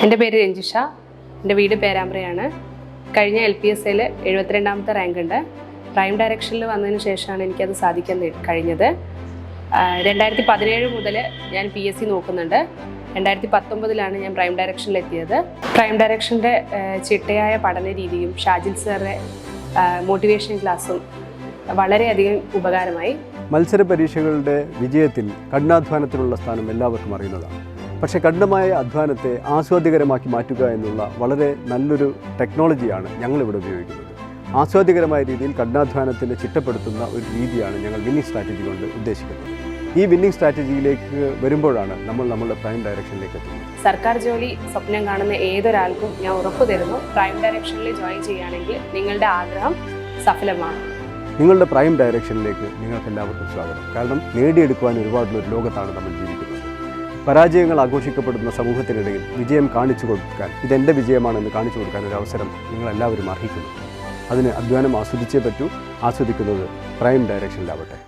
എൻ്റെ പേര് രഞ്ജിഷ, എൻ്റെ വീട് പേരാമ്പ്രയാണ്. കഴിഞ്ഞ LPSAയിൽ 72ാമത്തെ റാങ്ക് ഉണ്ട്. പ്രൈം ഡയറക്ഷനിൽ വന്നതിന് ശേഷമാണ് എനിക്കത് സാധിക്കാൻ കഴിഞ്ഞത്. 2017 മുതൽ ഞാൻ PSC നോക്കുന്നുണ്ട്. 2019 ഞാൻ പ്രൈം ഡയറക്ഷനിൽ എത്തിയത്. പ്രൈം ഡയറക്ഷൻ്റെ ചിട്ടയായ പഠന രീതിയും ഷാജിൽ സാറുടെ മോട്ടിവേഷൻ ക്ലാസ്സും വളരെയധികം ഉപകാരമായി. മത്സര പരീക്ഷകളുടെ വിജയത്തിൽ കഠിനാധ്വാനത്തിനുള്ള സ്ഥാനം എല്ലാവർക്കും അറിയുന്നതാണ്. പക്ഷേ കഠിനമായ അധ്വാനത്തെ ആസ്വാദ്യകരമാക്കി മാറ്റുക എന്നുള്ള വളരെ നല്ലൊരു ടെക്നോളജിയാണ് ഞങ്ങളിവിടെ ഉപയോഗിക്കുന്നത്. ആസ്വാദ്യകരമായ രീതിയിൽ കഠിനാധ്വാനത്തിനെ ചിട്ടപ്പെടുത്തുന്ന ഒരു രീതിയാണ് ഞങ്ങൾ വിന്നിംഗ് സ്ട്രാറ്റജി കൊണ്ട് ഉദ്ദേശിക്കുന്നത്. ഈ വിന്നിംഗ് സ്ട്രാറ്റജിയിലേക്ക് വരുമ്പോഴാണ് നമ്മളുടെ പ്രൈം ഡയറക്ഷനിലേക്ക് എത്തുന്നത്. സർക്കാർ ജോലി സ്വപ്നം കാണുന്ന ഏതൊരാൾക്കും ഞാൻ ഉറപ്പു തരുന്നു, പ്രൈം ഡയറക്ഷനിൽ ജോയിൻ ചെയ്യുകയാണെങ്കിൽ നിങ്ങളുടെ ആഗ്രഹം സഫലമാണ്. നിങ്ങളുടെ പ്രൈം ഡയറക്ഷനിലേക്ക് നിങ്ങൾക്കെല്ലാവർക്കും സ്വാഗതം. കാരണം നേടിയെടുക്കുവാൻ ഒരുപാടുള്ള ഒരു ലോകത്താണ് നമ്മൾ ജീവിക്കുന്നത്. പരാജയങ്ങൾ ആഘോഷിക്കപ്പെടുന്ന സമൂഹത്തിനിടയിൽ വിജയം കാണിച്ചു കൊടുക്കാൻ, ഇതെൻ്റെ വിജയമാണെന്ന് കാണിച്ചു കൊടുക്കാൻ ഒരു അവസരം നിങ്ങളെല്ലാവരും അർഹിക്കുന്നു. അതിന് അധ്വാനം ആസ്വദിച്ചേ പറ്റൂ. ആസ്വദിക്കുന്നത് പ്രൈം ഡയറക്ഷനിലാവട്ടെ.